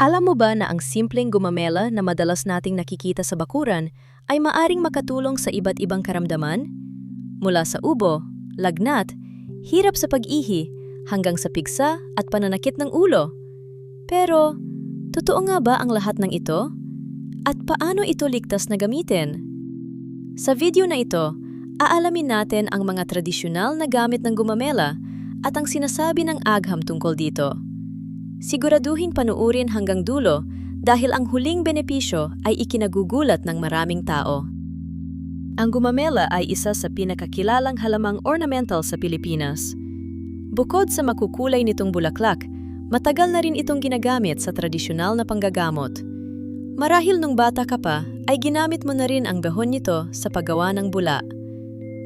Alam mo ba na ang simpleng gumamela na madalas nating nakikita sa bakuran ay maaring makatulong sa iba't ibang karamdaman? Mula sa ubo, lagnat, hirap sa pag-ihi, hanggang sa pigsa at pananakit ng ulo. Pero, totoo nga ba ang lahat ng ito? At paano ito ligtas na gamitin? Sa video na ito, aalamin natin ang mga tradisyonal na gamit ng gumamela at ang sinasabi ng agham tungkol dito. Siguraduhin panuurin hanggang dulo dahil ang huling benepisyo ay ikinagugulat ng maraming tao. Ang gumamela ay isa sa pinakakilalang halamang ornamental sa Pilipinas. Bukod sa makukulay nitong bulaklak, matagal na rin itong ginagamit sa tradisyonal na panggagamot. Marahil nung bata ka pa, ay ginamit mo na rin ang dahon nito sa paggawa ng bula.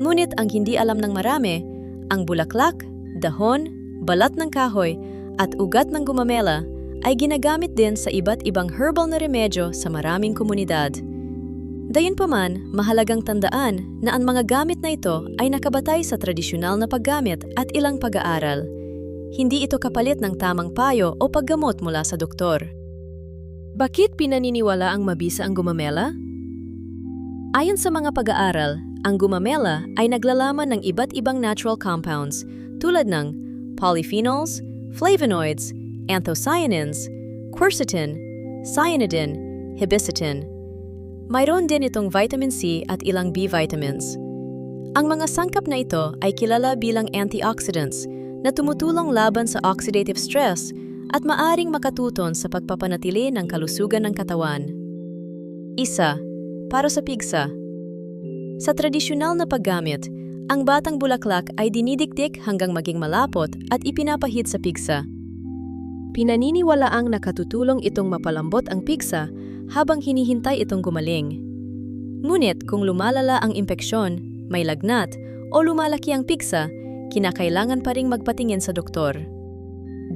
Ngunit ang hindi alam ng marami, ang bulaklak, dahon, balat ng kahoy, at ugat ng gumamela ay ginagamit din sa iba't ibang herbal na remedyo sa maraming komunidad. Gayunpaman, mahalagang tandaan na ang mga gamit na ito ay nakabatay sa tradisyonal na paggamit at ilang pag-aaral. Hindi ito kapalit ng tamang payo o paggamot mula sa doktor. Bakit pinaniniwala ang mabisa ang gumamela? Ayon sa mga pag-aaral, ang gumamela ay naglalaman ng iba't ibang natural compounds tulad ng polyphenols, flavonoids, anthocyanins, quercetin, cyanidin, hibiscin. Mayroon din itong vitamin C at ilang B vitamins. Ang mga sangkap na ito ay kilala bilang antioxidants na tumutulong laban sa oxidative stress at maaring makatuton sa pagpapanatili ng kalusugan ng katawan. Isa, para sa pigsa. Sa tradisyonal na paggamit, ang batang bulaklak ay dinidikdik hanggang maging malapot at ipinapahid sa pigsa. Pinaniniwalaang nakatutulong itong mapalambot ang pigsa habang hinihintay itong gumaling. Ngunit kung lumalala ang impeksyon, may lagnat, o lumalaki ang pigsa, kinakailangan pa ring magpatingin sa doktor.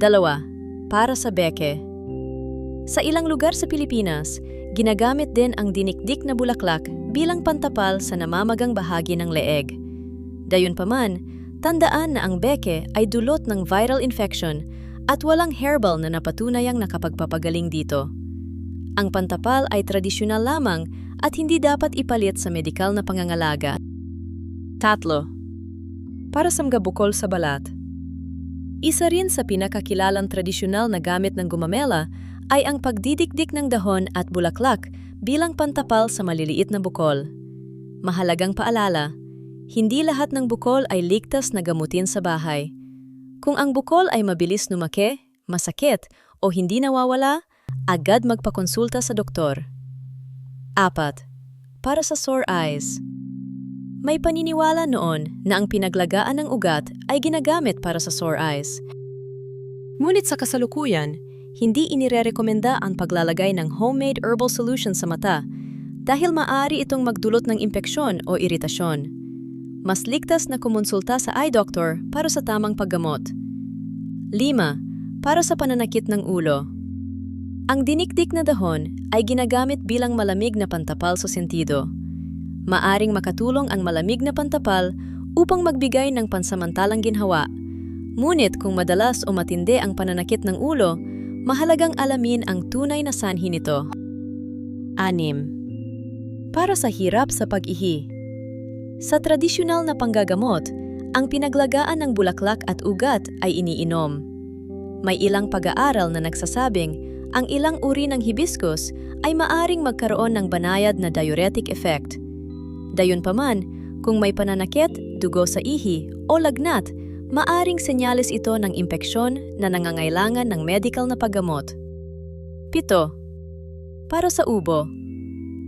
Dalawa, para sa beke. Sa ilang lugar sa Pilipinas, ginagamit din ang dinikdik na bulaklak bilang pantapal sa namamagang bahagi ng leeg. Gayunpaman, tandaan na ang beke ay dulot ng viral infection at walang herbal na napatunayang nakapagpapagaling dito. Ang pantapal ay tradisyonal lamang at hindi dapat ipalit sa medikal na pangangalaga. Tatlo, para sa gabukol sa balat. Isa rin sa pinakakilalang tradisyonal na gamit ng gumamela ay ang pagdidikdik ng dahon at bulaklak bilang pantapal sa maliliit na bukol. Mahalagang paalala, hindi lahat ng bukol ay ligtas na gamutin sa bahay. Kung ang bukol ay mabilis lumaki, masakit, o hindi nawawala, agad magpakonsulta sa doktor. Apat, para sa sore eyes. May paniniwala noon na ang pinaglagaan ng ugat ay ginagamit para sa sore eyes. Ngunit sa kasalukuyan, hindi inirerekomenda ang paglalagay ng homemade herbal solution sa mata dahil maaari itong magdulot ng impeksyon o iritasyon. Mas ligtas na kumonsulta sa eye doctor para sa tamang paggamot. 5. Para sa pananakit ng ulo. Ang dinikdik na dahon ay ginagamit bilang malamig na pantapal sa sentido. Maaring makatulong ang malamig na pantapal upang magbigay ng pansamantalang ginhawa. Ngunit kung madalas o matindi ang pananakit ng ulo, mahalagang alamin ang tunay na sanhi nito. 6. Para sa hirap sa pag-ihi. Sa tradisyonal na panggagamot, ang pinaglagaan ng bulaklak at ugat ay iniinom. May ilang pag-aaral na nagsasabing ang ilang uri ng hibiscus ay maaring magkaroon ng banayad na diuretic effect. Gayunpaman, kung may pananakit, dugo sa ihi o lagnat, maaring senyales ito ng impeksyon na nangangailangan ng medical na paggamot. 7. Para sa ubo.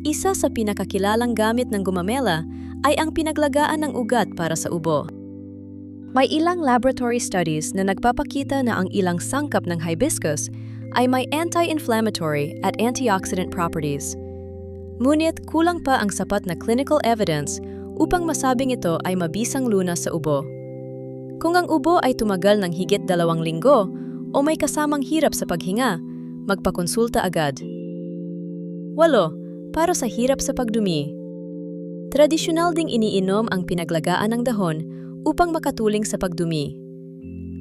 Isa sa pinakakilalang gamit ng gumamela ay ang pinaglagaan ng ugat para sa ubo. May ilang laboratory studies na nagpapakita na ang ilang sangkap ng hibiscus ay may anti-inflammatory at antioxidant properties. Ngunit kulang pa ang sapat na clinical evidence upang masabing ito ay mabisang lunas sa ubo. Kung ang ubo ay tumagal ng higit 2 linggo o may kasamang hirap sa paghinga, magpakonsulta agad. 8. Para sa hirap sa pagdumi. Tradisyonal ding iniinom ang pinaglagaan ng dahon upang makatuling sa pagdumi.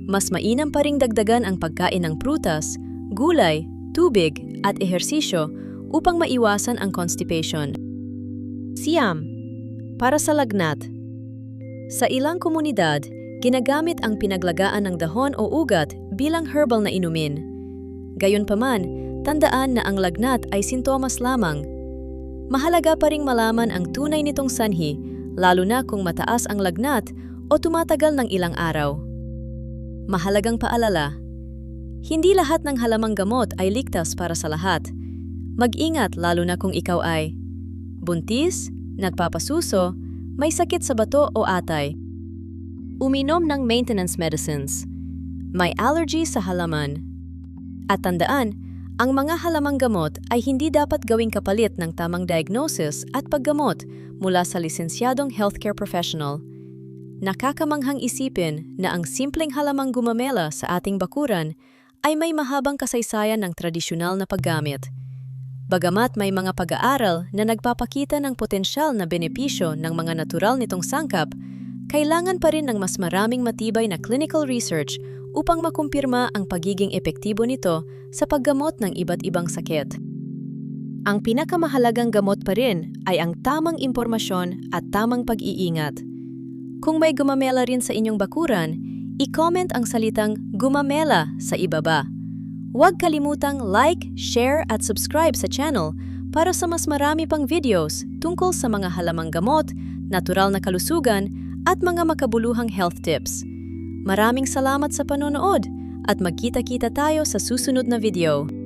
Mas mainam pa ring dagdagan ang pagkain ng prutas, gulay, tubig at ehersisyo upang maiwasan ang constipation. Siyam, para sa lagnat. Sa ilang komunidad, ginagamit ang pinaglagaan ng dahon o ugat bilang herbal na inumin. Gayunpaman, tandaan na ang lagnat ay sintomas lamang. Mahalaga pa ring malaman ang tunay nitong sanhi, lalo na kung mataas ang lagnat o tumatagal ng ilang araw. Mahalagang paalala, hindi lahat ng halamang gamot ay ligtas para sa lahat. Mag-ingat lalo na kung ikaw ay buntis, nagpapasuso, may sakit sa bato o atay. Uminom ng maintenance medicines. May allergy sa halaman. At tandaan, ang mga halamang gamot ay hindi dapat gawing kapalit ng tamang diagnosis at paggamot mula sa lisensyadong healthcare professional. Nakakamanghang isipin na ang simpleng halamang gumamela sa ating bakuran ay may mahabang kasaysayan ng tradisyonal na paggamit. Bagamat may mga pag-aaral na nagpapakita ng potensyal na benepisyo ng mga natural nitong sangkap, kailangan pa rin ng mas maraming matibay na clinical research upang makumpirma ang pagiging epektibo nito sa paggamot ng iba't ibang sakit. Ang pinakamahalagang gamot pa rin ay ang tamang impormasyon at tamang pag-iingat. Kung may gumamela rin sa inyong bakuran, i-comment ang salitang gumamela sa ibaba. Huwag kalimutang like, share at subscribe sa channel para sa mas marami pang videos tungkol sa mga halamang gamot, natural na kalusugan at mga makabuluhang health tips. Maraming salamat sa panonood at magkita-kita tayo sa susunod na video.